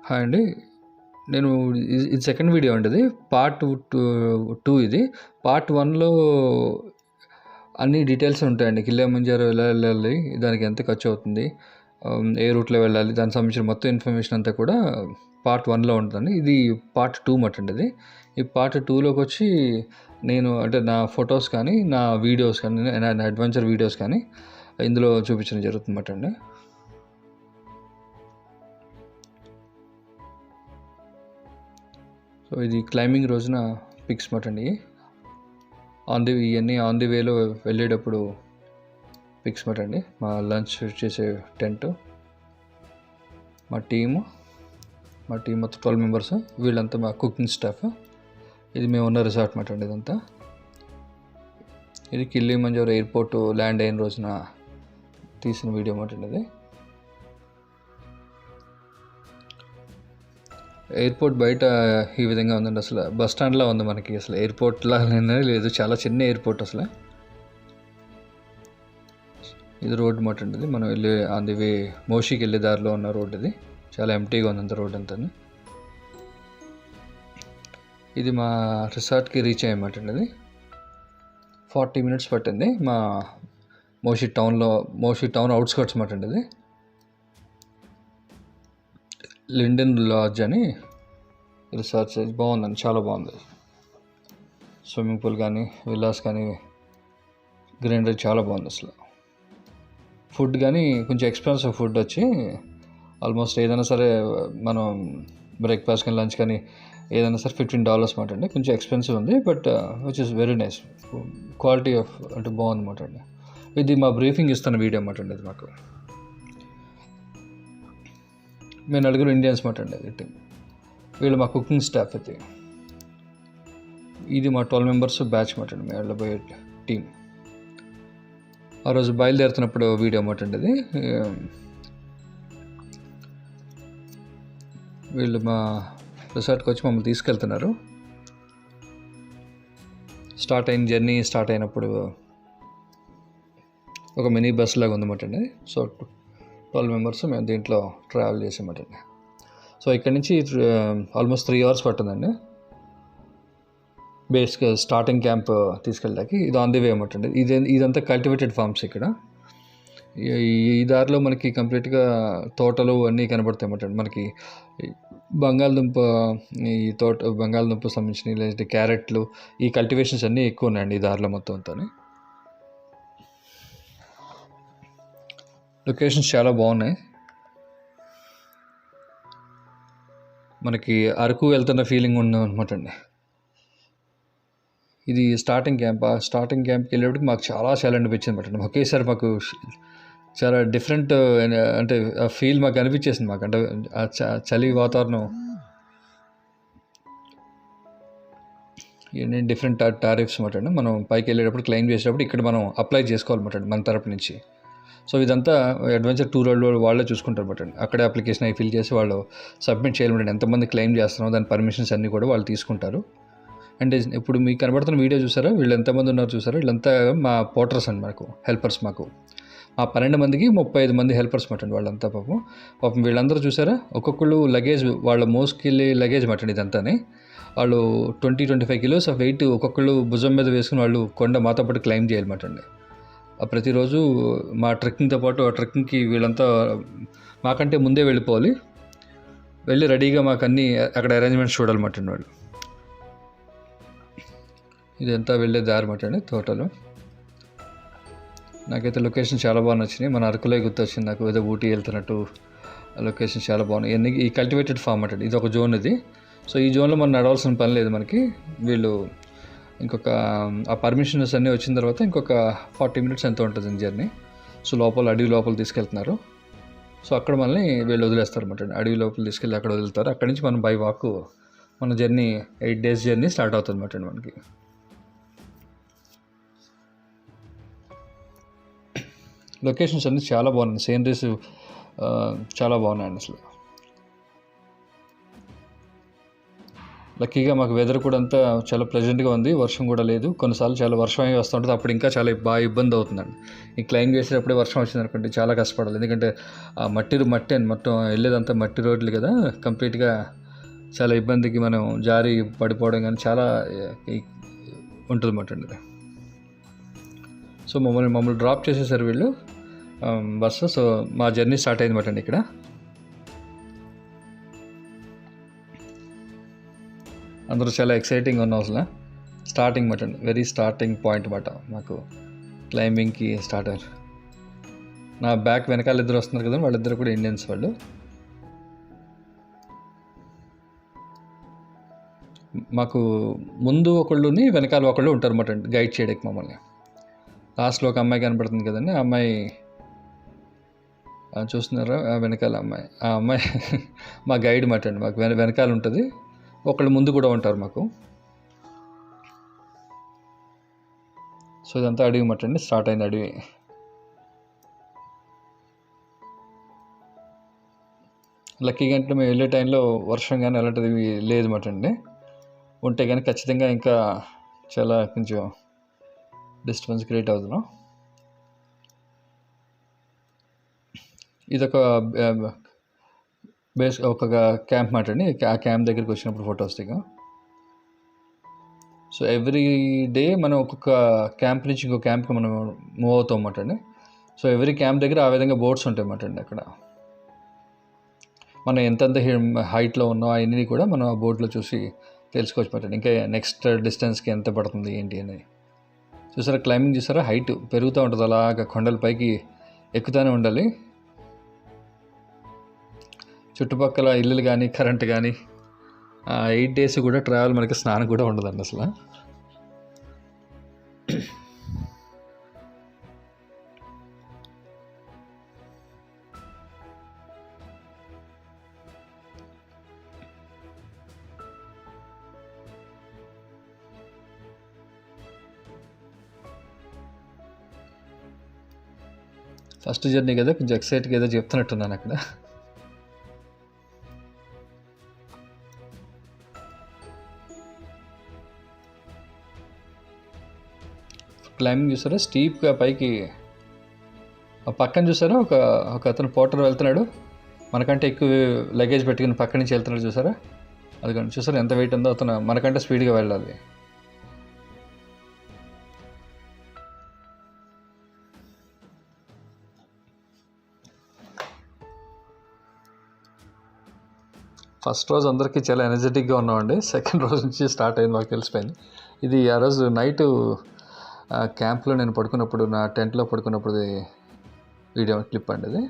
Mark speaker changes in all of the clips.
Speaker 1: Hi అండి. నేను ఇది సెకండ్ వీడియో అండి ఇది. పార్ట్ 2 ఇది. పార్ట్ 1లో అన్ని డీటెయిల్స్ ఉంటాయండి. కిలిమంజారో ఎలా వెళ్ళాలి, దానికి ఎంత ఖర్చు అవుతుంది, ఏ రూట్లో వెళ్ళాలి, దానికి సంబంధించిన మొత్తం ఇన్ఫర్మేషన్ అంతా కూడా పార్ట్ 1లో ఉంటుందండి. ఇది పార్ట్ 2 మటండి ఇది. ఈ పార్ట్ 2లోకి వచ్చి నేను అంటే నా ఫొటోస్ కానీ, నా వీడియోస్ కానీ, నా అడ్వెంచర్ వీడియోస్ కానీ ఇందులో చూపించడం జరుగుతుందన్నమాట అండి. సో ఇది క్లైంబింగ్ రోజున పిక్స్ మాట అండి. ఇవన్నీ ఆన్ ది వేలో వెళ్ళేటప్పుడు పిక్స్ మాట అండి. మా లంచ్ చేసే టెంట్, మా టీం మొత్తం 12 మెంబర్స్, వీళ్ళంతా మా కుకింగ్ స్టాఫ్. ఇది మేము ఉన్న రిసార్ట్ మాట అండి ఇదంతా. ఇది కిలిమంజారో ఎయిర్పోర్ట్ ల్యాండ్ అయిన రోజున తీసిన వీడియో మాట అండి ఇది. ఎయిర్పోర్ట్ బయట ఈ విధంగా ఉందండి. అసలు బస్ స్టాండ్లా ఉంది మనకి. అసలు ఎయిర్పోర్ట్లా లేదు, చాలా చిన్న ఎయిర్పోర్ట్ అసలు. ఇది రోడ్ మాట అండి. మనం వెళ్ళే ఆన్ ది వే మోషికి వెళ్ళే దారిలో ఉన్న రోడ్ ఇది. చాలా ఎంటీగా ఉంది అంత రోడ్ అంతా. ఇది మా రిసార్ట్కి రీచ్ అయ్యమాట అండి. ఇది 40 minutes పట్టింది. మా మోషి టౌన్ అవుట్స్కర్ట్స్ మాట అండి ఇది. లిండెన్ లాడ్జ్ అని రిసార్ట్ బాగుందండి, చాలా బాగుంది. స్విమ్మింగ్ పూల్ కానీ, విల్లాస్ కానీ, గ్రీనరీ చాలా బాగుంది అసలు. ఫుడ్ కానీ కొంచెం ఎక్స్పెన్సివ్ ఫుడ్ వచ్చి ఆల్మోస్ట్ ఏదైనా సరే మనం బ్రేక్ఫాస్ట్ కానీ లంచ్ కానీ ఏదైనా సరే $15 మాట అండి. కొంచెం ఎక్స్పెన్సివ్ ఉంది, but which is very nice. Quality of అంటే బాగుంది మాట అండి. ఇది మా బ్రీఫింగ్ ఇస్తున్న వీడియో మాట అండి. ఇది మాకు మేము 9 ఇండియన్స్ మాట అండి. అది వీళ్ళు మా కుకింగ్ స్టాఫ్ అయితే. ఇది మా 12 మెంబర్స్ బ్యాచ్ మాట అండి. మేము వెళ్ళబోయే టీం. ఆ రోజు బయలుదేరుతున్నప్పుడు వీడియో మాట అండి ఇది. వీళ్ళు మా రిసార్ట్కి వచ్చి మమ్మల్ని తీసుకెళ్తున్నారు. జర్నీ స్టార్ట్ అయినప్పుడు ఒక మినీ బస్ లాగా ఉందన్నమాట అండి. సో 12 మెంబర్స్ మేము దీంట్లో ట్రావెల్ చేసామట. సో ఇక్కడ నుంచి ఆల్మోస్ట్ 3 hours పట్టిందండి బేస్గా స్టార్టింగ్ క్యాంప్ తీసుకెళ్ళడానికి. ఇది ఆన్ ది వే అన్నమాట అండి. ఇదంతా కల్టివేటెడ్ ఫార్మ్స్ ఇక్కడ. ఈ దారిలో మనకి కంప్లీట్గా తోటలు అన్నీ కనబడతాయి అన్నమాట. మనకి బంగాళదుంప సంబంధించిన లేదంటే క్యారెట్లు, ఈ కల్టివేషన్స్ అన్నీ ఎక్కువ ఉన్నాయండి ఈ దారిలో మొత్తం అంతా. లొకేషన్స్ చాలా బాగున్నాయి. మనకి అరకు వెళ్తున్న ఫీలింగ్ ఉంది అనమాట అండి. ఇది స్టార్టింగ్ క్యాంప్కి వెళ్ళేప్పటికి మాకు చాలా అనిపించింది అనమాట. ఒకేసారి మాకు చాలా డిఫరెంట్ అంటే ఫీల్ మాకు అనిపించేసింది. మాకు అంటే చలి వాతావరణం, ఇవన్నీ డిఫరెంట్ టారిఫ్స్ అనమాట అండి. మనం పైకి వెళ్ళేటప్పుడు క్లెయిమ్ చేసేటప్పుడు ఇక్కడ మనం అప్లై చేసుకోవాలన్నమాట అండి మన తరపు నుంచి. సో ఇదంతా అడ్వెంచర్ టూర్ వాళ్ళే చూసుకుంటారు అనమాట అండి. అక్కడే అప్లికేషన్ అవి ఫిల్ చేసి వాళ్ళు సబ్మిట్ చేయాలన్నమాట. ఎంతమంది క్లెయిమ్ చేస్తున్నారో దాని పర్మిషన్స్ అన్నీ కూడా వాళ్ళు తీసుకుంటారు. అండ్ ఇప్పుడు మీకు కనబడుతున్న వీడియో చూసారా, వీళ్ళు ఎంతమంది ఉన్నారు చూసారా, వీళ్ళంతా మా పోర్టర్స్ అండి, మాకు హెల్పర్స్. మా 12 మందికి 35 మంది హెల్పర్స్ మాట అండి వాళ్ళంతా. పాపం వీళ్ళందరూ చూసారా, ఒక్కొక్కళ్ళు లగేజ్, వాళ్ళ మోసుకెళ్ళి లగేజ్ మాట అండి ఇదంతానే. వాళ్ళు 20-25 kilos ఆఫ్ వెయిట్ ఒక్కొక్కళ్ళు భుజం మీద వేసుకుని వాళ్ళు కొండ మాతో పాటు క్లైమ్ చేయాలన్నమాట అండి. ప్రతిరోజు మా ట్రెక్కింగ్తో పాటు ఆ ట్రెక్కింగ్కి వీళ్ళంతా మాకంటే ముందే వెళ్ళిపోవాలి. వెళ్ళి రెడీగా మాకు అన్నీ అక్కడ అరేంజ్మెంట్స్ చూడాలన్నమాట అండి వాళ్ళు. ఇదంతా వెళ్ళే దారి మాట అండి తోటలు. నాకైతే లొకేషన్ చాలా బాగా నచ్చినాయి. మన అరకులే గుర్తొచ్చింది నాకు, ఏదో ఊటీ వెళ్తున్నట్టు. లొకేషన్ చాలా బాగున్నాయి. ఈ కల్టివేటెడ్ ఫార్మ్ అంటే ఇది ఒక జోన్ ఇది. సో ఈ జోన్లో మనం నడవాల్సిన పని లేదు మనకి. వీళ్ళు ఇంకొక ఆ పర్మిషన్స్ అన్నీ వచ్చిన తర్వాత ఇంకొక 40 minutes ఎంతో ఉంటుంది జర్నీ. సో అడవి లోపల తీసుకెళ్తున్నారు. సో అక్కడ మనల్ని వీళ్ళు వదిలేస్తారు అన్నమాట. అడవి లోపల తీసుకెళ్ళి అక్కడ వదులుతారు. అక్కడి నుంచి మనం బై వాక్ మన జర్నీ 8 days జర్నీ స్టార్ట్ అవుతుంది అన్నమాట మనకి. లొకేషన్స్ అన్నీ చాలా బాగున్నాయి. సీనరీస్ చాలా బాగున్నాయండి అసలు. లక్కీగా మాకు వెదర్ కూడా అంతా చాలా ప్లెజెంట్గా ఉంది, వర్షం కూడా లేదు. కొన్నిసార్లు చాలా వర్షం అయి వస్తుంటుంది, అప్పుడు ఇంకా చాలా బాగా ఇబ్బంది అవుతుందండి. ఈ క్లైంబ్ చేసేటప్పుడే వర్షం వచ్చింది అనుకోండి చాలా కష్టపడాలి, ఎందుకంటే ఆ మట్టి అని మొత్తం వెళ్ళేదంతా మట్టి రోడ్లు కదా, కంప్లీట్గా చాలా ఇబ్బందికి మనం జారి పడిపోవడం కానీ చాలా ఉంటుంది అన్నమాట అండి. సో మమ్మల్ని డ్రాప్ చేసేసారు వీళ్ళు బస్సు. సో మా జర్నీ స్టార్ట్ అయింది అన్నమాట అండి. ఇక్కడ అందరూ చాలా ఎక్సైటింగ్ ఉన్నాం అసలు. స్టార్టింగ్ మాట అండి, వెరీ స్టార్టింగ్ పాయింట్ మాట మాకు క్లైంబింగ్కి స్టార్ట్ అయ్యారు. నా బ్యాక్ వెనకాల ఇద్దరు వస్తున్నారు కదా, వాళ్ళిద్దరు కూడా ఇండియన్స్. వాళ్ళు మాకు ముందు ఒకళ్ళుని వెనకాల ఒకళ్ళు ఉంటారు అన్నమాట అండి, గైడ్ చేయడానికి మమ్మల్ని. లాస్ట్లో ఒక అమ్మాయి కనపడుతుంది కదండి, ఆ అమ్మాయి చూస్తున్నారా, వెనకాల అమ్మాయి, ఆ అమ్మాయి మా గైడ్ మాట అండి. మాకు వెనకాల ఉంటుంది, ఒకళ్ళు ముందు కూడా ఉంటారు మాకు. సో ఇదంతా అడవి మాట అండి, స్టార్ట్ అయింది అడవి. లక్కీగా అంటే మేము వెళ్ళే టైంలో వర్షం కానీ అలాంటిది లేదు మాట అండి. ఉంటే కానీ ఖచ్చితంగా ఇంకా చాలా కొంచెం డిస్టర్బెన్స్ క్రియేట్ అవుతున్నాం. ఇదొక ఒక క్యాంప్ మాట అండి. ఆ క్యాంప్ దగ్గరికి వచ్చినప్పుడు ఫొటోస్ దిగా. సో ఎవ్రీ డే మనం ఒక్కొక్క క్యాంప్ నుంచి ఇంకో క్యాంప్కి మనం మూవ్ అవుతాం అన్నమాట అండి. సో ఎవ్రీ క్యాంప్ దగ్గర ఆ విధంగా బోర్డ్స్ ఉంటాయి అన్నమాట అండి. అక్కడ మనం ఎంతెంత హైట్లో ఉన్నాం అవన్నీ కూడా మనం ఆ బోర్డులో చూసి తెలుసుకోవచ్చు అన్నమాట. ఇంకా నెక్స్ట్ డిస్టెన్స్కి ఎంత పడుతుంది ఏంటి అనేది చూసారా. క్లైంబింగ్ చూసారా, హైట్ పెరుగుతూ ఉంటుంది, అలాగా కొండల పైకి ఎక్కుతూనే ఉండాలి. చుట్టుపక్కల ఇల్లులు కానీ కరెంట్ కానీ 8 days కూడా ట్రావెల్ మనకి స్నానం కూడా ఉండదండి అసలు. ఫస్ట్ జర్నీ కదా, కొంచెం ఎక్సైట్గా ఏదో చెప్తున్నట్టున్నాను అక్కడ. క్లైంబింగ్ చూసారా, స్టీప్గా పైకి పక్కన చూసారా, ఒక అతను పోటర్ వెళ్తున్నాడు, మనకంటే ఎక్కువ లగేజ్ పెట్టుకుని పక్క నుంచి వెళ్తున్నాడు చూసారా. అది కానీ చూసారా ఎంత వెయిట్ ఉందో, అతను మనకంటే స్పీడ్గా వెళ్ళాలి. ఫస్ట్ రోజు అందరికీ చాలా ఎనర్జెటిక్గా ఉన్నామండి. సెకండ్ రోజు నుంచి స్టార్ట్ అయింది, మాకు తెలిసిపోయింది. ఇది ఆ రోజు నైట్ క్యాంప్లో నేను పడుకున్నప్పుడు, నా టెంట్లో పడుకున్నప్పుడు వీడియో క్లిప్ అండి. అది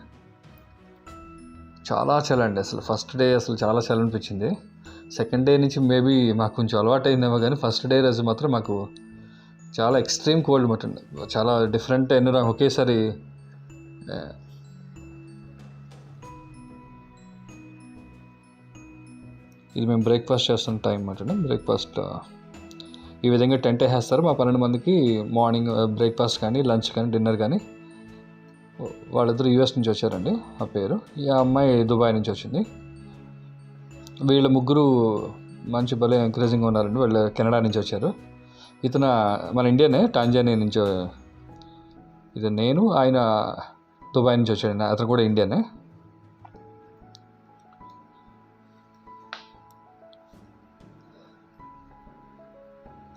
Speaker 1: చాలా అండి అసలు. ఫస్ట్ డే అసలు చాలా అనిపించింది. సెకండ్ డే నుంచి మేబీ మాకు కొంచెం అలవాటు అయిందేమో, కానీ ఫస్ట్ డే రోజు మాత్రం మాకు చాలా ఎక్స్ట్రీమ్ కోల్డ్ మటండి. చాలా డిఫరెంట్ ఒకేసారి ఇది మేము బ్రేక్ఫాస్ట్ చేస్తున్న టైం అన్నమాట. బ్రేక్ఫాస్ట్ ఈ విధంగా టెంట్ వేసేస్తారు. మా 12 మందికి మార్నింగ్ బ్రేక్ఫాస్ట్ కానీ, లంచ్ కానీ, డిన్నర్ కానీ. వాళ్ళిద్దరు యూఎస్ నుంచి వచ్చారండి, ఆ పేరు. ఈ అమ్మాయి దుబాయ్ నుంచి వచ్చింది. వీళ్ళ ముగ్గురు మంచి భలే ఎంకరేజింగ్గా ఉన్నారండి. వీళ్ళు కెనడా నుంచి వచ్చారు. ఇతను మన ఇండియనే, టాంజానియా నుంచి. ఇది నేను, ఆయన దుబాయ్ నుంచి వచ్చాడండి, అతను కూడా ఇండియనే.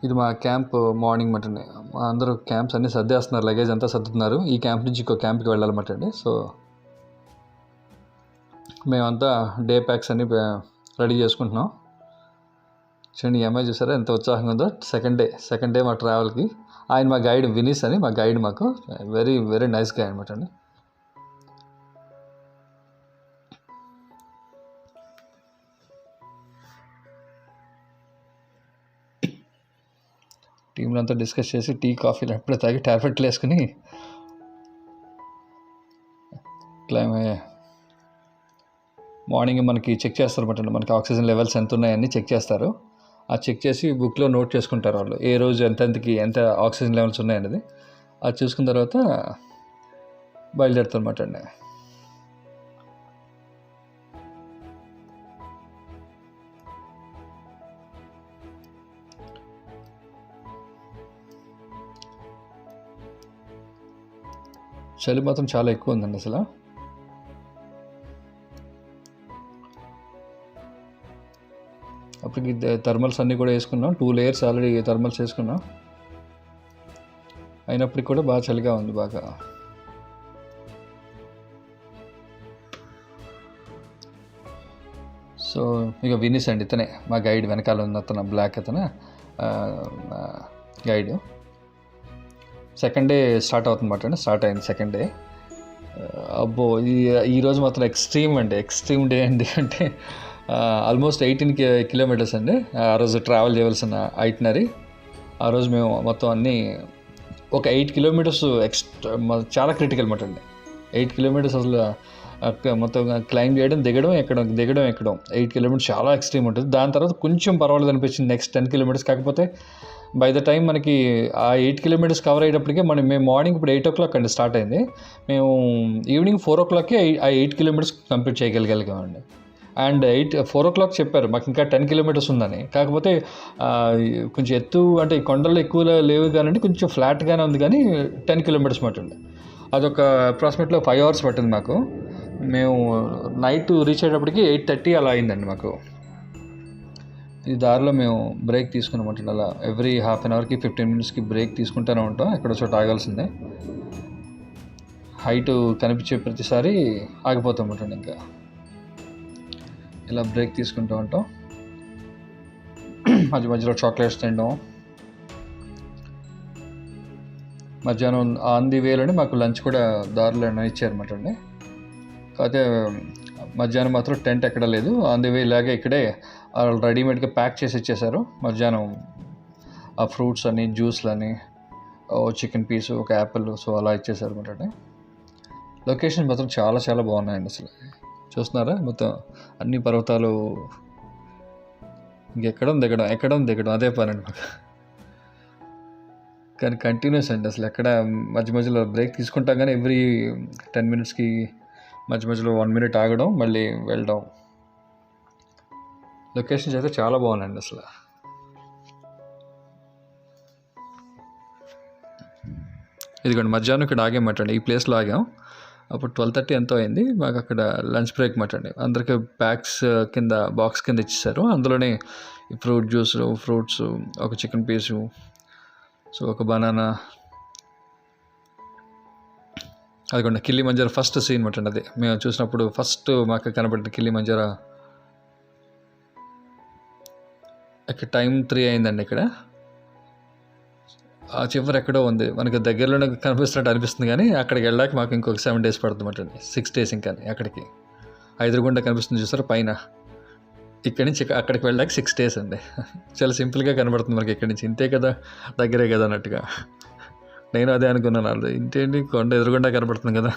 Speaker 1: ఇది మా క్యాంప్ మార్నింగ్ మటండి. అందరూ క్యాంప్స్ అన్నీ సర్దేస్తున్నారు, లగేజ్ అంతా సర్దుతున్నారు. ఈ క్యాంప్ నుంచి ఇంకో క్యాంప్కి వెళ్ళాలన్నమాట అండి. సో మేమంతా డే ప్యాక్స్ అన్నీ రెడీ చేసుకుంటున్నాం. చూడండి, ఈ అమ్మాయి చూసారా ఎంత ఉత్సాహంగా ఉందో. సెకండ్ డే మా ట్రావెల్కి. ఆయన మా గైడ్, వినీస్ అని మా గైడ్. మాకు వెరీ నైస్ గైడ్ అనమాట అండి. టీంలో అంతా డిస్కస్ చేసి టీ కాఫీలు ఎప్పుడే తాగి ట్యాబ్లెట్లు వేసుకుని మార్నింగ్ మనకి చెక్ చేస్తారు అనమాట. మనకి ఆక్సిజన్ లెవెల్స్ ఎంత ఉన్నాయని చెక్ చేస్తారు. ఆ చెక్ చేసి బుక్లో నోట్ చేసుకుంటారు వాళ్ళు, ఏ రోజు ఎంత ఆక్సిజన్ లెవెల్స్ ఉన్నాయనేది. అది చూసుకున్న తర్వాత బయలుదేరుతారు అనమాట అండి. చలి మాత్రం చాలా ఎక్కువ ఉందండి అసలు. అప్పటికి థర్మల్స్ అన్నీ కూడా వేసుకున్నాం, 2 లేయర్స్ ఆల్రెడీ థర్మల్స్ వేసుకున్నాం. అయినప్పటికి కూడా బాగా చలిగా ఉంది బాగా. సో ఇక వినీస్ అండి, ఇతనే మా గైడ్, వెనకాల ఉన్న అతను బ్లాక్ అతను గైడ్. సెకండ్ డే స్టార్ట్ అవుతుందన్నమాట అండి. స్టార్ట్ అయింది సెకండ్ డే. అబ్బో ఈరోజు మాత్రం ఎక్స్ట్రీమ్ డే అండి. అంటే ఆల్మోస్ట్ 18 కిలోమీటర్స్ అండి ఆ రోజు ట్రావెల్ చేయవలసిన ఐటినరీ. ఆ రోజు మేము మొత్తం అన్నీ ఒక 8 కిలోమీటర్స్ చాలా క్రిటికల్ అన్నమాట అండి. 8 కిలోమీటర్స్ అసలు మొత్తం క్లైంబ్ చేయడం, దిగడం, ఎక్కడం 8 కిలోమీటర్స్ చాలా ఎక్స్ట్రీమ్ ఉంటుంది. దాని తర్వాత కొంచెం పర్వాలేదు అనిపించింది నెక్స్ట్ 10 కిలోమీటర్స్. కాకపోతే బై ద టైం మనకి ఆ 8 కిలోమీటర్స్ కవర్ అయ్యేటప్పటికే మేము మార్నింగ్ ఇప్పుడు 8 o'clock అండి స్టార్ట్ అయింది. మేము ఈవినింగ్ 4 o'clockకి ఆ 8 కిలోమీటర్స్ కంప్లీట్ చేయగలిగామండి. అండ్ 4 o'clock చెప్పారు మాకు ఇంకా 10 కిలోమీటర్స్ ఉందని. కాకపోతే కొంచెం ఎత్తు అంటే కొండలు ఎక్కువ లేవు కానీ కొంచెం ఫ్లాట్గానే ఉంది, కానీ 10 కిలోమీటర్స్ పట్టింది. అదొక అప్రాక్సిమేట్లీ 5 hours పట్టింది మాకు. మేము నైట్ రీచ్ అయ్యేటప్పటికి 8:30 అలా అయిందండి మాకు. ఈ దారిలో మేము బ్రేక్ తీసుకున్నామంటే అలా ఎవ్రీ హాఫ్ అన్ అవర్కి 15 minutesకి బ్రేక్ తీసుకుంటూనే ఉంటాం. ఎక్కడో చోట ఆగాల్సిందే. హైట్ కనిపించే ప్రతిసారి ఆగిపోతాం ఇంకా ఇలా బ్రేక్ తీసుకుంటూ ఉంటాం. మధ్యలో చాక్లెట్స్ తినడం. మధ్యాహ్నం ఆన్ ది వేలోనే మాకు లంచ్ కూడా దారిలో ఇచ్చారన్నమాట అండి. కాకపోతే మధ్యాహ్నం మాత్రం టెంట్ ఎక్కడ లేదు, ఆన్ ది వే ఇలాగే ఇక్కడే రెడీమేడ్గా ప్యాక్ చేసి ఇచ్చేసారు. మధ్యాహ్నం ఆ ఫ్రూట్స్ అని, జ్యూస్లు అని, చికెన్ పీసు, ఒక యాపిల్, సో అలా ఇచ్చేసారు అన్నమాట. లొకేషన్ మాత్రం చాలా చాలా బాగున్నాయండి అసలు. చూస్తున్నారా మొత్తం అన్ని పర్వతాలు, ఇంకెక్కడం దిగడం అదే పని అండి మాకు. కానీ కంటిన్యూస్ అండి అసలు. ఎక్కడ మధ్యలో బ్రేక్ తీసుకుంటాం కానీ ఎవ్రీ 10 minutesకి మధ్యలో 1 minute ఆగడం, మళ్ళీ వెళ్ళడం. లొకేషన్స్ అయితే చాలా బాగున్నాయండి అసలు. ఇదిగోండి మధ్యాహ్నం ఇక్కడ ఆగామటండి, ఈ ప్లేస్లో ఆగాం. అప్పుడు 12:30 ఎంతో అయింది. మాకు అక్కడ లంచ్ బ్రేక్ మటండి. అందరికీ బాక్స్ కింద ఇచ్చేసారు. అందులోనే ఫ్రూట్స్, ఒక చికెన్ పీసు, సో ఒక బనానా. అదిగోండి కిలిమంజారో ఫస్ట్ సీన్ మటండి. అది మేము చూసినప్పుడు ఫస్ట్ మాకు కనబడిన కిలిమంజారో. ఇక్కడ టైం 3 అయిందండి. ఇక్కడ ఆ చివరి ఎక్కడో ఉంది, మనకి దగ్గరలోనే కనిపిస్తున్నట్టు అనిపిస్తుంది, కానీ అక్కడికి వెళ్ళాక మాకు ఇంకొక 7 days పడుతుంది అండి. 6 days ఇంకా అక్కడికి. ఎదురుగుండా కనిపిస్తుంది చూసారు పైన, ఇక్కడి నుంచి అక్కడికి వెళ్ళాక 6 days అండి. చాలా సింపుల్గా కనబడుతుంది మనకి ఇక్కడి నుంచి, ఇంతే కదా దగ్గరే కదా అన్నట్టుగా. నేను అదే అనుకున్నాను, అది ఇంటేంటి కొండ ఎదురుగుండా కనబడుతుంది కదా,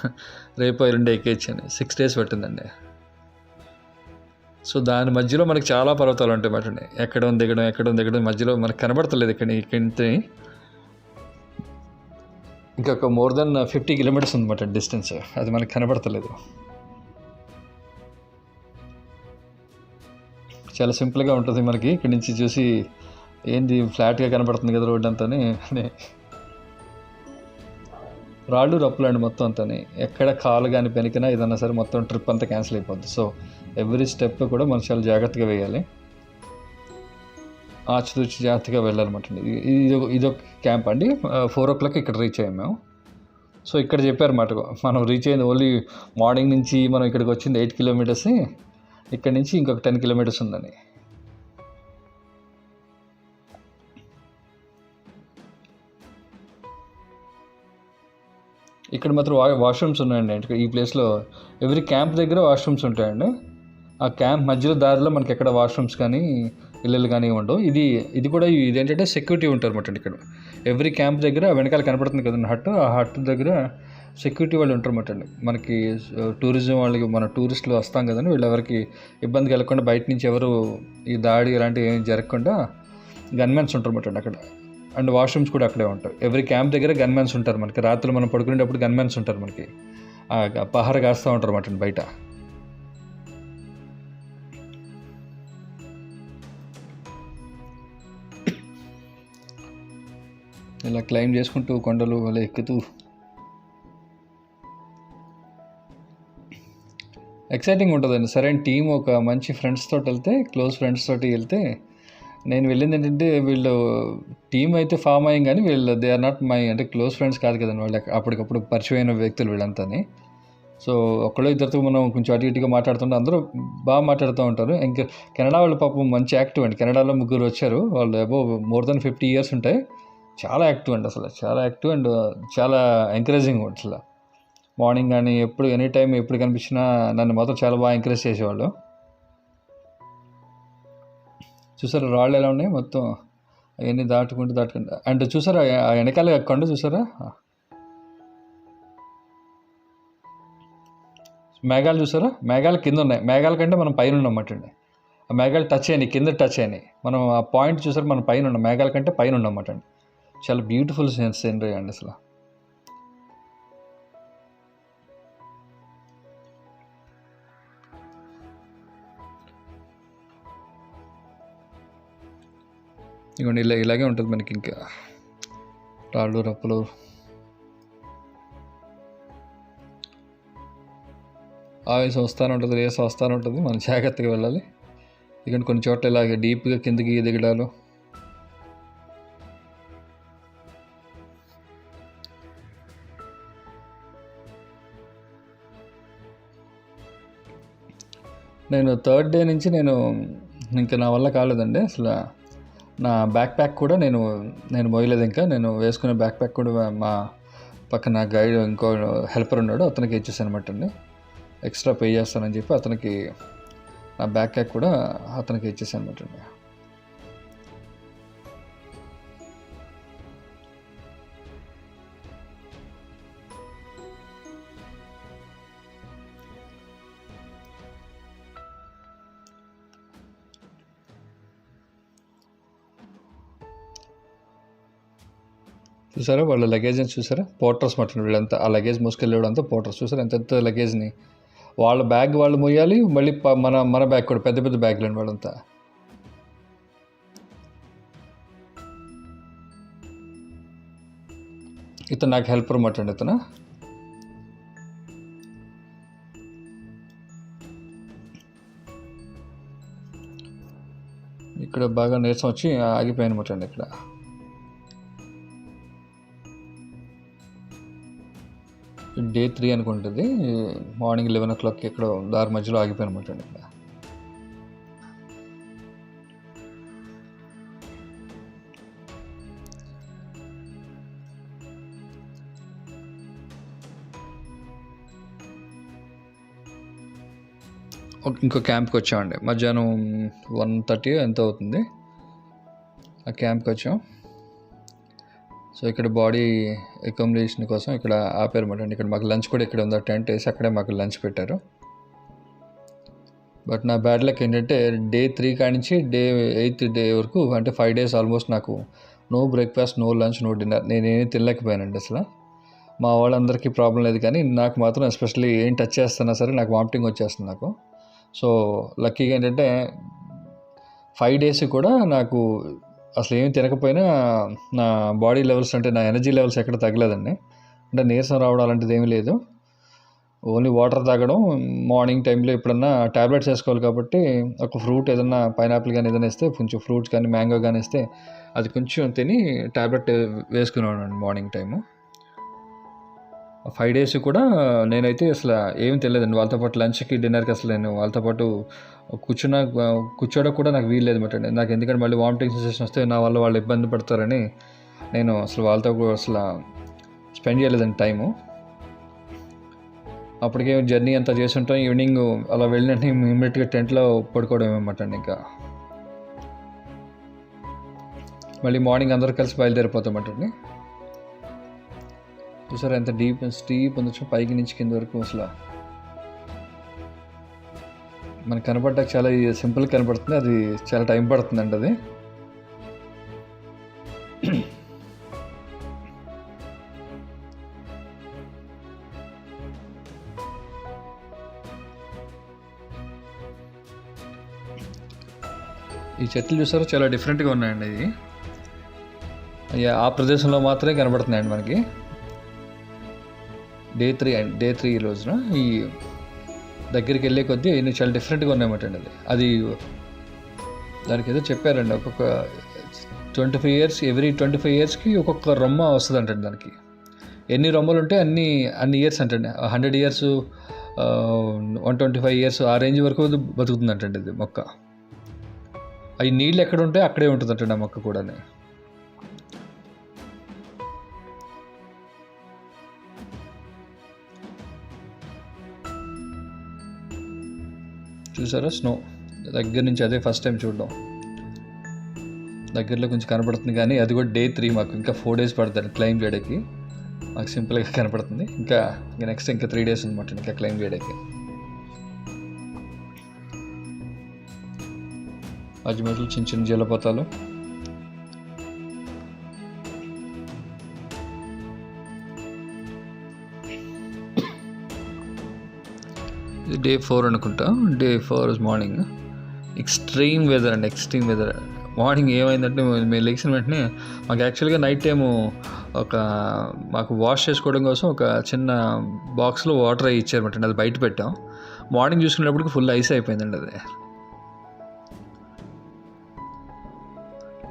Speaker 1: రేపు ఎల్లుండి ఎక్కేయచ్చు అని. 6 days పట్టిందండి. సో దాని మధ్యలో మనకి చాలా పర్వతాలు ఉంటాయి మాట. ఎక్కడం దిగడం మధ్యలో మనకు కనబడతలేదు ఇక్కడి ఇంకొక మోర్ దెన్ 50 kilometers ఉందన్నమాట డిస్టెన్స్, అది మనకు కనబడతలేదు. చాలా సింపుల్గా ఉంటుంది మనకి ఇక్కడి నుంచి చూసి, ఏంది ఫ్లాట్గా కనబడుతుంది కదా రోడ్ అంతా. రాళ్ళు రప్పులు అండి మొత్తం అంతా. ఎక్కడ కాలు కానీ పెనికినా ఏదన్నా సరే మొత్తం ట్రిప్ అంతా క్యాన్సిల్ అయిపోద్ది. సో ఎవ్రీ స్టెప్ కూడా మనం చాలా జాగ్రత్తగా వేయాలి, ఆచితూచి జాగ్రత్తగా వెళ్ళాలన్నమాట. ఇదొక క్యాంప్ అండి. 4 o'clock ఇక్కడ రీచ్ అయ్యాం మేము. సో ఇక్కడ చెప్పారన్నమాట, మనం రీచ్ అయింది ఓన్లీ మార్నింగ్ నుంచి, మనం ఇక్కడికి వచ్చింది 8 kilometers, ఇక్కడ నుంచి ఇంకొక 10 kilometers ఉందని. ఇక్కడ మాత్రం వాష్రూమ్స్ ఉన్నాయండి ఈ ప్లేస్లో. ఎవ్రీ క్యాంప్ దగ్గర వాష్రూమ్స్ ఉంటాయండి. ఆ క్యాంప్ మధ్యలో దారిలో మనకి ఎక్కడ వాష్రూమ్స్ కానీ ఇళ్ళు కానీ ఉండవు. ఇది కూడా ఇదేంటంటే సెక్యూరిటీ ఉంటారు అన్నమాట ఇక్కడ. ఎవ్రీ క్యాంప్ దగ్గర వెనకాల కనపడుతుంది కదండి హట్, ఆ హట్ దగ్గర సెక్యూరిటీ వాళ్ళు ఉంటారు అన్నమాట అండి. మనకి టూరిజం వాళ్ళకి, మన టూరిస్టులు వస్తాం కదండి, వీళ్ళు ఎవరికి ఇబ్బంది కలగకుండా, బయట నుంచి ఎవరు ఈ దాడి ఇలాంటివి ఏం జరగకుండా గన్మెన్స్ ఉంటారు అన్నమాట అక్కడ. అండ్ వాష్రూమ్స్ కూడా అక్కడే ఉంటాయి. ఎవ్రీ క్యాంప్ దగ్గర గన్మెన్స్ ఉంటారు మనకి. రాత్రులు మనం పడుకునేటప్పుడు గన్మెన్స్ ఉంటారు మనకి, పహార కాస్తూ ఉంటారు అన్నమాట బయట. ఇలా క్లైమ్ చేసుకుంటూ కొండలు అలా ఎక్కుతూ ఎక్సైటింగ్ ఉంటుందండి. సరైన టీమ్ ఒక మంచి ఫ్రెండ్స్ తోటి వెళ్తే, క్లోజ్ ఫ్రెండ్స్ తోటి వెళ్తే, నేను వెళ్ళింది ఏంటంటే వీళ్ళు టీమ్ అయితే ఫామ్ అయ్యాం కానీ వీళ్ళు దే ఆర్ నాట్ మై అంటే క్లోజ్ ఫ్రెండ్స్ కాదు కదండి వాళ్ళు అప్పటికప్పుడు పరిచయమైన వ్యక్తులు వీళ్ళంతాని. సో ఒక్కడో ఇద్దరితో మనం కొంచెం అటు ఇటుగా మాట్లాడుతుంటే అందరూ బాగా మాట్లాడుతూ ఉంటారు. ఇంకా కెనడా వాళ్ళు పాపం మంచి యాక్టివ్ అండి. కెనడాలో ముగ్గురు వచ్చారు, వాళ్ళు అబోవ్ మోర్ దెన్ 50 years ఉంటాయి. చాలా యాక్టివ్ అండి, అసలు చాలా యాక్టివ్ అండ్ చాలా ఎంకరేజింగ్ అసలు. మార్నింగ్ కానీ ఎప్పుడు ఎనీ టైం ఎప్పుడు కనిపించినా నన్ను మాత్రం చాలా బాగా ఎంకరేజ్ చేసేవాళ్ళు. చూసారా రాళ్ళు ఎలా ఉన్నాయి మొత్తం అవన్నీ దాటుకుంటూ అండ్ చూసారా ఆ వెనకాల కొండ చూసారా, మేఘాలు చూసారా, మేఘాలు కింద ఉన్నాయి, మేఘాల కంటే మనం పైన ఉన్నమాట అండి. ఆ మేఘాలు టచ్ అయ్యాయి, కింద టచ్ అయినాయి. మనం ఆ పాయింట్ చూసారు, మనం పైన ఉన్నాం, మేఘాల కంటే పైన ఉన్నమాట అండి. చాలా బ్యూటిఫుల్ సీనరీ అండి అసలు. ఇదిగోండి ఇలాగే ఉంటుంది మనకి, ఇంకా రాళ్ళు రప్పులు. ఆవేశం వస్తూనే ఉంటుంది, రేస్ వస్తూనే ఉంటుంది, మనం జాగ్రత్తగా వెళ్ళాలి. ఎందుకంటే కొన్ని చోట్ల ఇలాగే డీప్గా కిందకి దిగడాలు. నేను 3rd day నుంచి ఇంకా నా వల్ల కాలేదండి అసలు. నా బ్యాక్ ప్యాక్ కూడా నేను మోయలేదు. ఇంకా నేను వేసుకునే బ్యాక్ ప్యాక్ కూడా మా పక్కన గైడ్ ఇంకో హెల్పర్ ఉన్నాడు, అతనికి ఇచ్చేసాను అనమాట అండి. ఎక్స్ట్రా పే చేస్తానని చెప్పి అతనికి నా బ్యాక్ ప్యాక్ కూడా అతనికి ఇచ్చేసాను అనమాట అండి. చూసారా వాళ్ళ లగేజ్ని చూసారా, పోర్టర్స్ మటన్ వీళ్ళంతా ఆ లగేజ్ మోసుకెళ్ళేవాడంతా పోర్టర్స్. చూసారా ఎంత లగేజ్ని వాళ్ళ బ్యాగ్ వాళ్ళు మొయ్యాలి, మళ్ళీ మన బ్యాగ్ కూడా పెద్ద పెద్ద బ్యాగ్లు అండి వాళ్ళంతా. ఇతను నాకు హెల్పర్ మాట అండి ఇతను. ఇక్కడ బాగా నీరసం వచ్చి ఆగిపోయాను మాట అండి. ఇక్కడ డే 3 అనుకుంటుంది, మార్నింగ్ 11 o'clock ఇక్కడ దారి మధ్యలో ఆగిపోయాను అనమాట అండి. ఇక్కడ ఇంకో క్యాంప్కి వచ్చామండి. మధ్యాహ్నం 1:30 ఎంత అవుతుంది, ఆ క్యాంప్కి వచ్చాం. సో ఇక్కడ బాడీ అకామిడేషన్ కోసం ఇక్కడ ఆపారన్నమాట అండి. ఇక్కడ మాకు లంచ్ కూడా ఇక్కడ ఉంది, టెంట్ వేసి అక్కడే మాకు లంచ్ పెట్టారు. బట్ నా బ్యాడ్ లక్ ఏంటంటే డే 3 కానించి డే 8th డే వరకు అంటే 5 days ఆల్మోస్ట్ నాకు no breakfast, no lunch, no dinner. నేనేమీ తినలేకపోయానండి అసలు. మా వాళ్ళందరికీ ప్రాబ్లం లేదు కానీ నాకు మాత్రం ఎస్పెషల్లీ ఏం టచ్ చేస్తున్నా సరే నాకు వామిటింగ్ వచ్చేస్తుంది నాకు. సో లక్కీగా ఏంటంటే 5 days కూడా నాకు అసలు ఏమి తినకపోయినా నా బాడీ లెవెల్స్ అంటే నా ఎనర్జీ లెవెల్స్ ఎక్కడ తగ్గలేదండి. అంటే నీరసం రావడం అలాంటిది ఏమీ లేదు. ఓన్లీ వాటర్ తాగడం, మార్నింగ్ టైంలో ఎప్పుడన్నా ట్యాబ్లెట్స్ వేసుకోవాలి కాబట్టి ఒక ఫ్రూట్ ఏదన్నా పైనాపిల్ కానీ ఏదైనా ఇస్తే, కొంచెం ఫ్రూట్స్ కానీ మ్యాంగో కానీ ఇస్తే అది కొంచెం తిని ట్యాబ్లెట్ వేసుకున్నాను మార్నింగ్ టైము. 5 days కూడా నేనైతే అసలు ఏమి తెలియదండి. వాళ్ళతో పాటు లంచ్కి డిన్నర్కి అసలు నేను వాళ్ళతో పాటు కూర్చోడానికి కూడా నాకు వీల్లేదు అనమాట అండి. నాకు ఎందుకంటే మళ్ళీ వామిటింగ్ సెన్సేషన్ వస్తే నా వల్ల వాళ్ళు ఇబ్బంది పడతారని నేను అసలు వాళ్ళతో అసలు స్పెండ్ చేయలేదండి టైము. అప్పటికే జర్నీ అంతా చేసి ఉంటాం, ఈవినింగ్ అలా వెళ్ళినట్టు ఇమ్మీడియట్గా టెంట్లో పడుకోవడం అనమాట అండి. ఇంకా మళ్ళీ మార్నింగ్ అందరూ కలిసి బయలుదేరిపోతామంటండి. చూసారా ఎంత స్టీప్ ఉండొచ్చు, పైకి నుంచి కింద వరకు. అసలు మనకు కనపడ్డానికి చాలా సింపుల్ కనపడుతుంది, అది చాలా టైం పడుతుందండి అది. ఈ చెట్లు చూసారా చాలా డిఫరెంట్గా ఉన్నాయండి. ఇది ఆ ప్రదేశంలో మాత్రమే కనబడుతున్నాయండి మనకి. డే 3 ఈ రోజున ఈ దగ్గరికి వెళ్ళే కొద్దీ నేను చాలా డిఫరెంట్గా ఉన్నాయన్నమాట అండి. అది దానికి ఏదో చెప్పారండి, ఒక్కొక్క 25 ఇయర్స్, ఎవ్రీ 25 ఇయర్స్కి ఒక్కొక్క రొమ్మ వస్తుంది అంటండి. దానికి ఎన్ని రొమ్మలు ఉంటే అన్ని ఇయర్స్ అంటండి. 100 ఇయర్స్, 125 ఇయర్స్ ఆ రేంజ్ వరకు బతుకుతుందంటండి ఇది మొక్క. అవి నీళ్ళు ఎక్కడ ఉంటే అక్కడే ఉంటుందంటండి ఆ మొక్క కూడా. చూసారా స్నో దగ్గర నుంచి, అదే ఫస్ట్ టైం చూడడం. దగ్గరలో కొంచెం కనపడుతుంది, కానీ అది కూడా Day 3, మాకు ఇంకా 4 days పడుతుంది క్లైమ్ చేయడానికి. మాకు సింపుల్గా కనపడుతుంది. ఇంకా నెక్స్ట్ ఇంకా 3 days అనమాట ఇంకా క్లైమ్ చేయడానికి. మధ్య మధ్యలో చిన్న చిన్న జలపాతాలు. Day 4 అనుకుంటా. Day 4 morning. ఎక్స్ట్రీమ్ వెదర్ అండి, ఎక్స్ట్రీమ్ వెదర్. మార్నింగ్ ఏమైందంటే మేము లేచిన వెంటనే మాకు యాక్చువల్గా నైట్ టైము మాకు వాష్ చేసుకోవడం కోసం ఒక చిన్న బాక్స్లో వాటర్ అవి ఇచ్చారన్నమాట. అది బయట పెట్టాం. మార్నింగ్ చూసుకునేటప్పటికి ఫుల్ ఐస్ అయిపోయిందండి అది.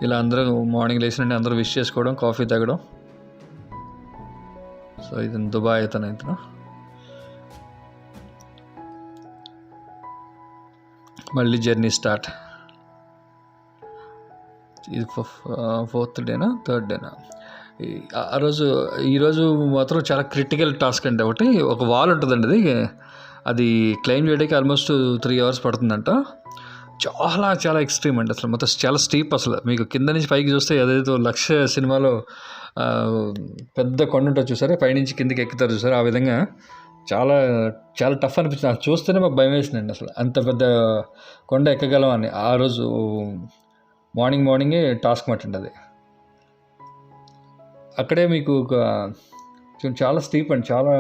Speaker 1: ఇలా అందరూ మార్నింగ్ లేచినట్టు అందరూ విష్ చేసుకోవడం, కాఫీ తాగడం. సో ఇది దుబాయ్ అయితే మళ్ళీ జర్నీ స్టార్ట్. ఇది 4th డేనా 3rd డేనా. ఈరోజు మాత్రం చాలా క్రిటికల్ టాస్క్ అండి. ఒక వాల్ ఉంటుందండి, అది క్లైమ్ చేయడానికి ఆల్మోస్ట్ 3 hours పడుతుందంట. చాలా చాలా ఎక్స్ట్రీమ్ అండి, అసలు మొత్తం చాలా స్టీప్. అసలు మీకు కింద నుంచి పైకి చూస్తే అదేదో 1,00,000 సినిమాలో పెద్ద కొండ ఉంటుంది చూసారా, పైనుంచి కిందకి ఎక్కుతారు చూసారా, ఆ విధంగా చాలా చాలా టఫ్ అనిపించింది. నాకు చూస్తేనే మాకు భయం వేసిందండి, అసలు అంత పెద్ద కొండ ఎక్కగలం అని. ఆ రోజు మార్నింగే టాస్క్ మట్టండి అది. అక్కడే మీకు చాలా స్టీప్ అండి, చాలా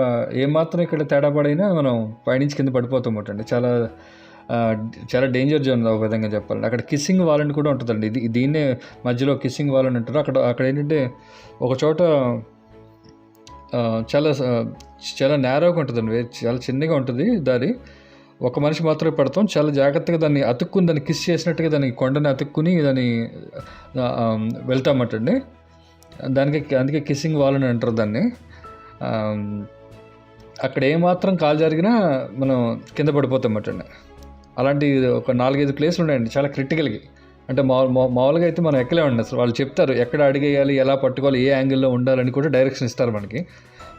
Speaker 1: ఏమాత్రం ఇక్కడ తేడా పడైనా మనం పైనుంచి కింద పడిపోతాం అండి. చాలా డేంజర్ జోన్ ఒక విధంగా చెప్పాలండి. అక్కడ కిస్సింగ్ వాల్ అని కూడా ఉంటుందండి. దీన్నే మధ్యలో కిస్సింగ్ వాల్ అని అంటారు. అక్కడ ఏంటంటే ఒక చోట చాలా నేరోగా ఉంటుందండి, చాలా చిన్నగా ఉంటుంది దారి. ఒక మనిషి మాత్రమే పడతాం. చాలా జాగ్రత్తగా దాన్ని అతుక్కుని, దాన్ని కిస్ చేసినట్టుగా దాన్ని కొండని అతుక్కుని దాన్ని వెళ్తామటండి. అందుకే కిస్సింగ్ వాల్ అని అంటారు దాన్ని. అక్కడ ఏమాత్రం కాలు జరిగినా మనం కింద పడిపోతామటండి. అలాంటి ఒక 4-5 ప్లేసులు ఉన్నాయండి చాలా క్రిటికల్గా. అంటే మామూలుగా అయితే మనం ఎక్కలేమండి. అసలు వాళ్ళు చెప్తారు ఎక్కడ అడిగేయాలి, ఎలా పట్టుకోవాలి, ఏ యాంగిల్లో ఉండాలని కూడా డైరెక్షన్ ఇస్తారు మనకి.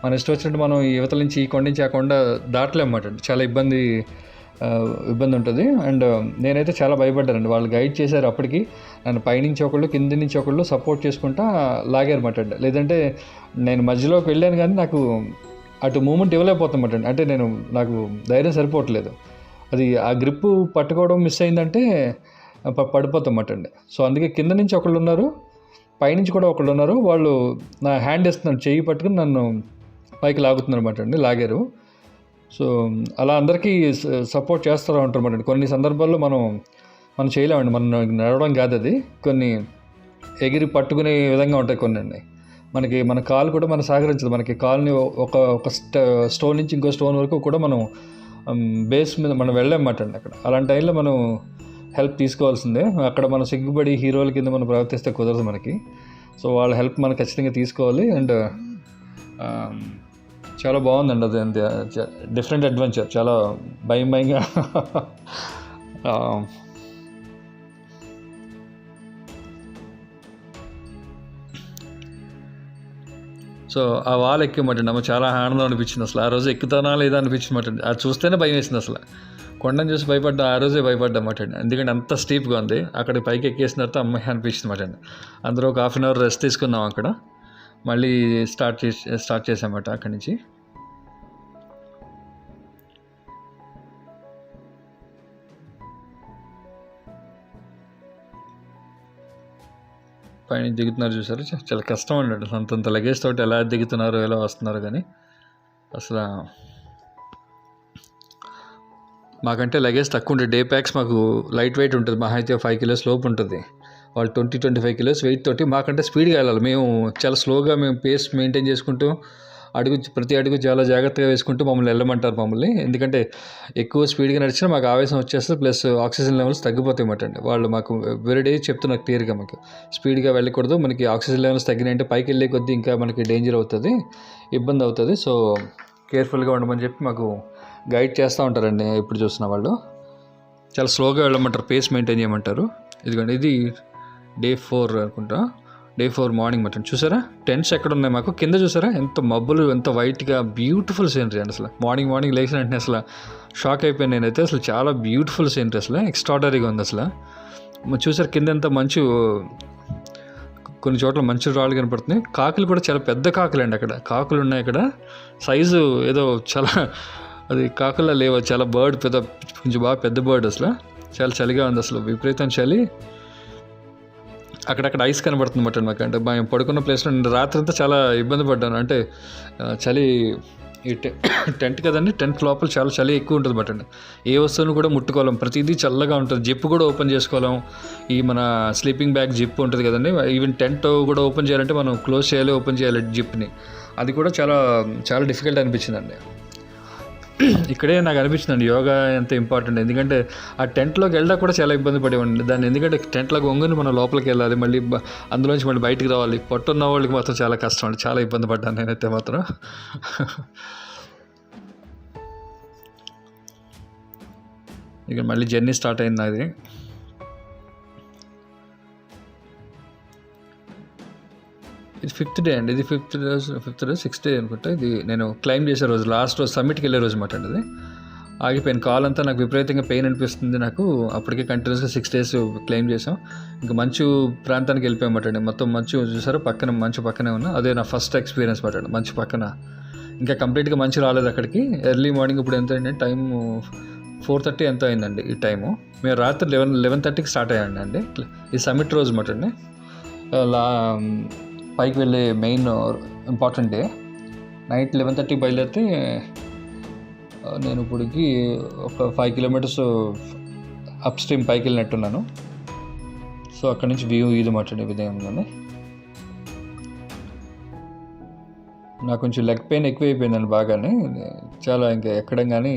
Speaker 1: మన ఇష్టం వచ్చినట్టు మనం ఈ యువతల నుంచి ఈ కొండ నుంచి ఆ కొండ దాటలేమన్నమాట. చాలా ఇబ్బంది ఉంటుంది. అండ్ నేనైతే చాలా భయపడ్డానండి. వాళ్ళు గైడ్ చేశారు, అప్పటికి నన్ను పైనుంచి ఒకళ్ళు కింద నుంచి ఒకళ్ళు సపోర్ట్ చేసుకుంటా లాగారన్నమాట. లేదంటే నేను మధ్యలోకి వెళ్ళాను, కానీ నాకు అటు మూమెంట్ ఇవ్వలేకపోతామట. అంటే నాకు ధైర్యం సరిపోవట్లేదు. అది ఆ గ్రిప్పు పట్టుకోవడం మిస్ అయిందంటే పడిపోతామటండి. సో అందుకే కింద నుంచి ఒకళ్ళు ఉన్నారు, పైనుంచి కూడా ఒకళ్ళు ఉన్నారు. వాళ్ళు నా హ్యాండ్ ఇస్తున్నారు, చెయ్యి పట్టుకుని నన్ను పైకి లాగుతున్నారు అన్నమాట అండి, లాగారు. సో అలా అందరికీ సపోర్ట్ చేస్తూ ఉంటారు అన్నమాట. కొన్ని సందర్భాల్లో మనం చేయలేమండి, మనం నడవడం కాదు అది, కొన్ని ఎగిరి పట్టుకునే విధంగా ఉంటాయి కొన్ని అండి. మన కాలు కూడా మనం సహకరించదు. మనకి కాలుని ఒక స్టోన్ నుంచి ఇంకో స్టోన్ వరకు కూడా మనం బేస్ మీద మనం వెళ్ళామన్నమాట అండి. అలాంటి టైంలో మనం హెల్ప్ తీసుకోవాల్సిందే. అక్కడ మనం సిగ్గుపడి హీరోల కింద మనం ప్రవర్తిస్తే కుదరదు మనకి. సో వాళ్ళ హెల్ప్ మనం ఖచ్చితంగా తీసుకోవాలి. అండ్ చాలా బాగుందండి అది, డిఫరెంట్ అడ్వెంచర్. చాలా భయంగా సో ఆ వాల్ ఎక్కేమటండి. అమ్మ చాలా ఆనందం అనిపించింది. అసలు ఆ రోజు ఎక్కుతానా లేదా అనిపించింది మాట. అది చూస్తేనే భయం వేసింది. అసలు కొండను చూసి భయపడ్డా, ఆ రోజే భయపడ్డామాట అండి. ఎందుకంటే అంత స్టీప్గా ఉంది. అక్కడ పైకి ఎక్కేసిన తర్వాత అమ్మాయి అనిపించింది మాట అండి. అందరూ ఒక 1/2 hour రెస్ట్ తీసుకున్నాం అక్కడ. మళ్ళీ స్టార్ట్ చేసామట అక్కడి నుంచి. పైన దిగుతున్నారు చూసారు, చాలా కష్టం అండి. అంతంత లగేజ్ తోటి ఎలా దిగుతున్నారు, ఎలా వస్తున్నారు. కానీ అసలు మాకంటే లగేజ్ తక్కువ ఉంటుంది. డే ప్యాక్స్ మాకు లైట్ వెయిట్ ఉంటుంది, మహా అయితే 5 kilos లోపు ఉంటుంది. వాళ్ళు 20-25 kilos వెయిట్ తోటి మాకంటే స్పీడ్గా వెళ్ళాలి. మేము చాలా స్లోగా మేము పేస్ మెయింటైన్ చేసుకుంటూ ప్రతి అడుగు చాలా జాగ్రత్తగా వేసుకుంటూ మమ్మల్ని వెళ్ళమంటారు మమ్మల్ని. ఎందుకంటే ఎక్కువ స్పీడ్గా నడిచినా మాకు ఆవేశం వచ్చేస్తుంది, ప్లస్ ఆక్సిజన్ లెవెల్స్ తగ్గిపోతాయి అన్నమాట అండి. వాళ్ళు మాకు ఎవ్రీ డే చెప్తున్నారు క్లియర్గా, మాకు స్పీడ్గా వెళ్ళకూడదు, మనకి ఆక్సిజన్ లెవెల్స్ తగ్గినాయంటే పైకి వెళ్ళే కొద్దీ ఇంకా మనకి డేంజర్ అవుతుంది, ఇబ్బంది అవుతుంది, సో కేర్ఫుల్గా ఉండమని చెప్పి మాకు గైడ్ చేస్తూ ఉంటారండి. ఇప్పుడు చూసిన వాళ్ళు చాలా స్లోగా వెళ్ళమంటారు, పేస్ మెయింటైన్ చేయమంటారు. ఇదిగోండి, ఇది డే 4 అనుకుంటా, డే 4 మార్నింగ్ మటన్. చూసారా టెంట్స్ ఎక్కడ ఉన్నాయి మాకు కింద, చూసారా ఎంత మబ్బులు, ఎంత వైట్గా, బ్యూటిఫుల్ సీనరీ అండి. అసలు మార్నింగ్ లేచిన వెంటనే అసలు షాక్ అయిపోయాను నేనైతే. అసలు చాలా బ్యూటిఫుల్ సీనరీ, అసలు ఎక్స్ట్రాడనరీగా ఉంది. అసలు చూసారు కింద ఎంత మంచు, కొన్ని చోట్ల మంచు రాళ్ళు కనపడుతున్నాయి. కాకులు కూడా చాలా పెద్ద కాకులు అండి, అక్కడ కాకులు ఉన్నాయి. అక్కడ సైజు ఏదో చాలా, అది కాకులా లేవు, చాలా బర్డ్, కొంచెం బాగా పెద్ద బర్డ్. అసలు చాలా చలిగా ఉంది, అసలు విపరీతం చలి. అక్కడక్కడ ఐస్ కనబడుతుంది అన్నమాట మాకు. అంటే మేము పడుకున్న ప్లేస్లో నేను రాత్రి అంతా చాలా ఇబ్బంది పడ్డాను. అంటే చలి, ఈ టెంట్ కదండి, టెంట్ లోపల చాలా చలి ఎక్కువ ఉంటుంది అన్నమాట అండి. ఏ వస్తువును కూడా ముట్టుకోలేం, ప్రతిదీ చల్లగా ఉంటుంది. జిప్ కూడా ఓపెన్ చేసుకోలేం. ఈ మన స్లీపింగ్ బ్యాగ్ జిప్ ఉంటుంది కదండి, ఈవెన్ టెంట్ కూడా ఓపెన్ చేయాలంటే మనం క్లోజ్ చేయాలి, ఓపెన్ చేయాలి జిప్ని. అది కూడా చాలా చాలా డిఫికల్ట్ అనిపించిందండి. ఇక్కడే నాకు అనిపించిందండి యోగా ఎంత ఇంపార్టెంట్. ఎందుకంటే ఆ టెంట్లోకి వెళ్ళడా కూడా చాలా ఇబ్బంది పడేవాడిని దాన్ని. ఎందుకంటే టెంట్లోకి వంగుని మనం లోపలికి వెళ్ళాలి, మళ్ళీ అందులోంచి మళ్ళీ బయటికి రావాలి. పట్టున్న వాళ్ళకి మాత్రం చాలా కష్టం అండి, చాలా ఇబ్బంది పడ్డాను నేనైతే మాత్రం. ఇక మళ్ళీ జర్నీ స్టార్ట్ అయింది అది. ఇది 5th డే అండి, ఇది 5th డే 6th డే అనుకుంటా. ఇది నేను క్లైమ్ చేసే రోజు, లాస్ట్ రోజు సమ్మిట్కి వెళ్ళే రోజు అన్నమాట అండి. అది ఆగిపోయింది, కాల్ అంతా నాకు విపరీతంగా పెయిన్ అనిపిస్తుంది నాకు. అప్పటికే కంటిన్యూస్గా 6 days క్లైమ్ చేసాం. ఇంకా మంచు ప్రాంతానికి వెళ్ళిపోయామట అండి. మొత్తం మంచు చూసారు, పక్కన మంచు పక్కనే ఉన్నా. అదే నా ఫస్ట్ ఎక్స్పీరియన్స్ మాట అండి మంచు పక్కన. ఇంకా కంప్లీట్గా మంచు రాలేదు అక్కడికి. ఎర్లీ మార్నింగ్ ఇప్పుడు ఎంత అయిందంటే టైం 4:30 ఎంత అయిందండి ఈ టైము. మేము రాత్రి 11:30కి స్టార్ట్ అయ్యామండి. ఈ సమ్మిట్ రోజు మాట అండి. పైకి వెళ్ళే మెయిన్ ఇంపార్టెంట్ డే. నైట్ 11:30కి బయలుదేరితే నేను ఇప్పటికి ఒక 5 kilometers అప్ స్ట్రీమ్ పైకి వెళ్ళినట్టున్నాను. సో అక్కడి నుంచి వ్యూ ఇది మాట్లాడే విధంగానే నాకు కొంచెం లెగ్ పెయిన్ ఎక్కువైపోయిందండి బాగానే. చాలా ఇంకా ఎక్కడం కానీ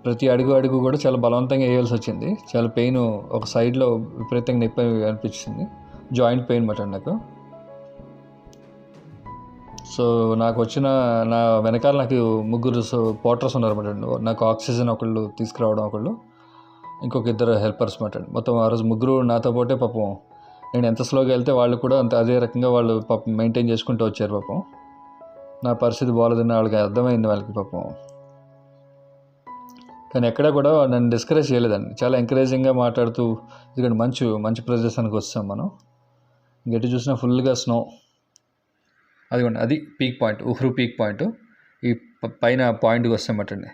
Speaker 1: ప్రతి అడుగు కూడా చాలా బలవంతంగా వేయాల్సి వచ్చింది. చాలా పెయిన్, ఒక సైడ్లో విపరీతంగా నొప్పి అనిపించింది, జాయింట్ పెయిన్ మాట నాకు. సో నాకు వచ్చిన నా వెనకాల నాకు 3 పోర్టర్స్ ఉన్నారన్నమాట. నాకు ఆక్సిజన్ ఒకళ్ళు తీసుకురావడం, ఒకళ్ళు ఇంకొక 2 హెల్పర్స్ మాట. మొత్తం ఆ రోజు 3 నాతో పాటే. పాపం నేను ఎంత స్లోగా వెళ్తే వాళ్ళు కూడా అదే రకంగా వాళ్ళు పాపం మెయింటైన్ చేసుకుంటూ వచ్చారు. పాపం నా పరిస్థితి బాగాలేదని వాళ్ళకి అర్థమైంది వాళ్ళకి పాపం. కానీ ఎక్కడ కూడా నన్ను డిస్కరేజ్ చేయలేదండి, చాలా ఎంకరేజింగ్గా మాట్లాడుతూ. ఎందుకంటే మంచి ప్రదేశానికి వస్తాం మనం. గట్టి చూసినా ఫుల్గా స్నో. అదిగోండి, అది పీక్ పాయింట్, ఉహ్రు పీక్ పాయింట్. ఈ పైన పాయింట్కి వస్తామటండి.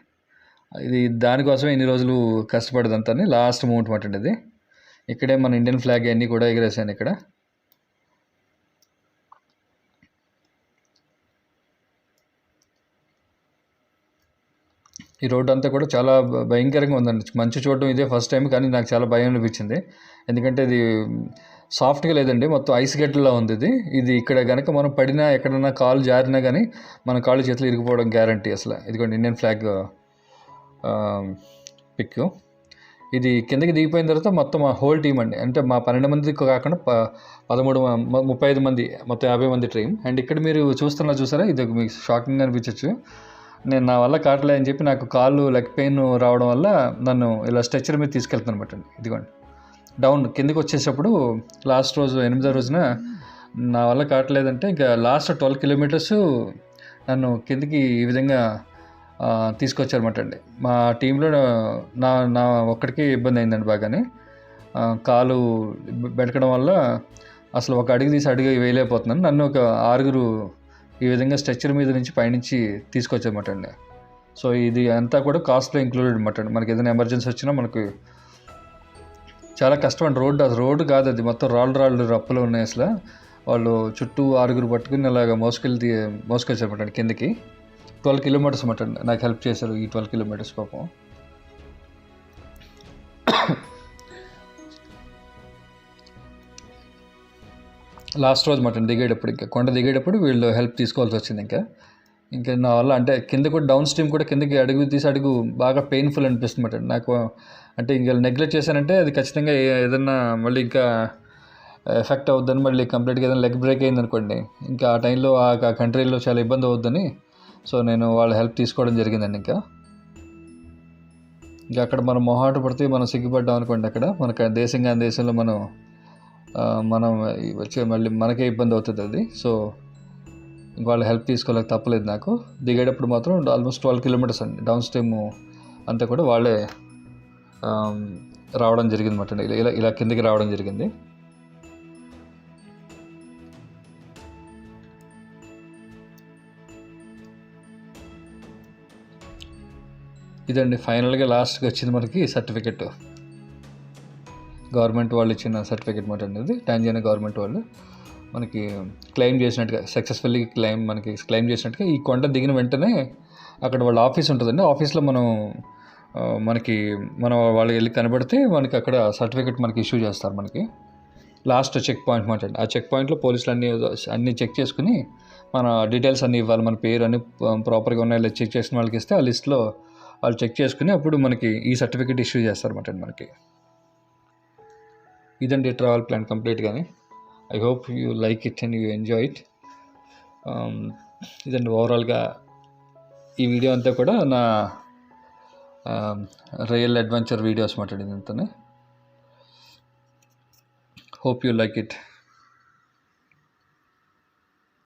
Speaker 1: ఇది దానికోసమే ఇన్ని రోజులు కష్టపడదంతా. లాస్ట్ మూమెంట్ మటండి ఇది. ఇక్కడే మన ఇండియన్ ఫ్లాగ్ అన్నీ కూడా ఎగరేసాను ఇక్కడ. ఈ రోడ్డు అంతా కూడా చాలా భయంకరంగా ఉందండి. మంచు చూడడం ఇదే ఫస్ట్ టైం, కానీ నాకు చాలా భయం అనిపించింది. ఎందుకంటే ఇది సాఫ్ట్గా లేదండి, మొత్తం ఐస్ గడ్డలా ఉంది. ఇది ఇక్కడ కనుక మనం పడినా, ఎక్కడన్నా కాలు జారినా కానీ మన కాళ్ళు చేతులు ఇరిగిపోవడం గ్యారంటీ అసలు. ఇదిగోండి ఇండియన్ ఫ్లాగ్ పిక్. ఇది కిందకి దిగిపోయిన తర్వాత మొత్తం మా హోల్ టీం అండి, అంటే మా 12 మంది కాకుండా 35 మంది, మొత్తం 50 మంది టీం. అండ్ ఇక్కడ మీరు చూసారా, ఇది మీకు షాకింగ్ అనిపించవచ్చు. నేను నా వల్ల కావట్లే అని చెప్పి నాకు కాళ్ళు లెగ్ పెయిన్ రావడం వల్ల నన్ను ఇలా స్ట్రెచ్చర్ మీద తీసుకెళ్తాను అనమాట. ఇదిగోండి డౌన్ కిందకి వచ్చేటప్పుడు లాస్ట్ రోజు 8వ రోజున నా వల్ల కావట్లేదంటే ఇంకా లాస్ట్ 12 kilometers నన్ను కిందకి ఈ విధంగా తీసుకొచ్చారన్నమాట అండి. మా టీంలో నా ఒక్కడికి ఇబ్బంది అయిందండి బాగానే. కాలు బెడకడం వల్ల అసలు ఒక అడుగు తీసి అడుగు వేయలేకపోతున్నాను. నన్ను ఒక 6 ఈ విధంగా స్ట్రెచ్చర్ మీద నుంచి పైనుంచి తీసుకొచ్చారన్నమాట అండి. సో ఇది అంతా కూడా కాస్ట్లో ఇంక్లూడెడ్ అనమాట అండి. మనకి ఏదైనా ఎమర్జెన్సీ వచ్చినా మనకు చాలా కష్టం అండి. రోడ్డు కాదు అది, మొత్తం రాళ్ళు రప్పులు ఉన్నాయి అసలు. వాళ్ళు చుట్టూ 6 పట్టుకుని అలాగా మోసుకొచ్చారన్నమాట కిందకి. 12 kilometers అన్నమాట అండి నాకు హెల్ప్ చేశారు ఈ 12 kilometers పాపం. లాస్ట్ రోజు మాట దిగేటప్పుడు, ఇంకా కొండ దిగేటప్పుడు వీళ్ళు హెల్ప్ తీసుకోవాల్సి వచ్చింది. ఇంకా ఇంకా నా వల్ల అంటే కింద కూడా డౌన్ స్ట్రీమ్ కూడా కిందకి అడుగు తీసి అడుగు బాగా పెయిన్ఫుల్ అనిపిస్తుంది అన్నమాట నాకు. అంటే ఇంకా నెగ్లెక్ట్ చేశానంటే అది ఖచ్చితంగా ఏదన్నా మళ్ళీ ఇంకా ఎఫెక్ట్ అవుద్దని, మళ్ళీ కంప్లీట్గా ఏదైనా లెగ్ బ్రేక్ అయింది అనుకోండి, ఇంకా ఆ టైంలో ఆ కంట్రీలో చాలా ఇబ్బంది అవుద్దని సో నేను వాళ్ళ హెల్ప్ తీసుకోవడం జరిగిందండి. ఇంకా అక్కడ మనం మొహాట పడితే మనం సిగ్గుపడ్డాం అనుకోండి, అక్కడ మనకు దేశంలో మనం వచ్చే మళ్ళీ మనకే ఇబ్బంది అవుతుంది అది. సో వాళ్ళ హెల్ప్ తీసుకోలేక తప్పలేదు నాకు. దిగేటప్పుడు మాత్రం ఆల్మోస్ట్ 12 కిలోమీటర్స్ అండి డౌన్ స్ట్రీమ్ అంతా కూడా వాళ్ళే రావడం జరిగింది అన్నమాట. ఇలా కిందకి రావడం జరిగింది. ఇదండి ఫైనల్గా లాస్ట్కి వచ్చింది మనకి సర్టిఫికెట్. గవర్నమెంట్ వాళ్ళు ఇచ్చిన సర్టిఫికెట్ మాట అండి. ఇది టాంజానియా గవర్నమెంట్ వాళ్ళు మనకి క్లెయిమ్ చేసినట్టుగా, సక్సెస్ఫుల్లీ క్లెయిమ్ చేసినట్టుగా. ఈ కొండ దిగిన వెంటనే అక్కడ వాళ్ళ ఆఫీస్ ఉంటుందండి. ఆఫీస్లో వాళ్ళు వెళ్ళి కనబడితే మనకి అక్కడ సర్టిఫికెట్ మనకి ఇష్యూ చేస్తారు. మనకి లాస్ట్ చెక్ పాయింట్ మాట అండి. ఆ చెక్ పాయింట్లో పోలీసులు అన్నీ చెక్ చేసుకుని మన డీటెయిల్స్ అన్నీ ఇవ్వాలి. మన పేరు అన్నీ ప్రాపర్గా ఉన్నాయో చెక్ చేసిన వాళ్ళకి ఇస్తే ఆ లిస్ట్లో వాళ్ళు చెక్ చేసుకుని అప్పుడు మనకి ఈ సర్టిఫికెట్ ఇష్యూ చేస్తారన్నమాట అండి మనకి. ఇదండి ట్రావెల్ ప్లాన్ కంప్లీట్గానే. I hope you like it and you enjoy it. ఇదండి ఓవరాల్గా ఈ వీడియో అంతా కూడా నా రియల్ అడ్వెంచర్ వీడియోస్ మాట్లాడింది అంతానే. Hope you like it.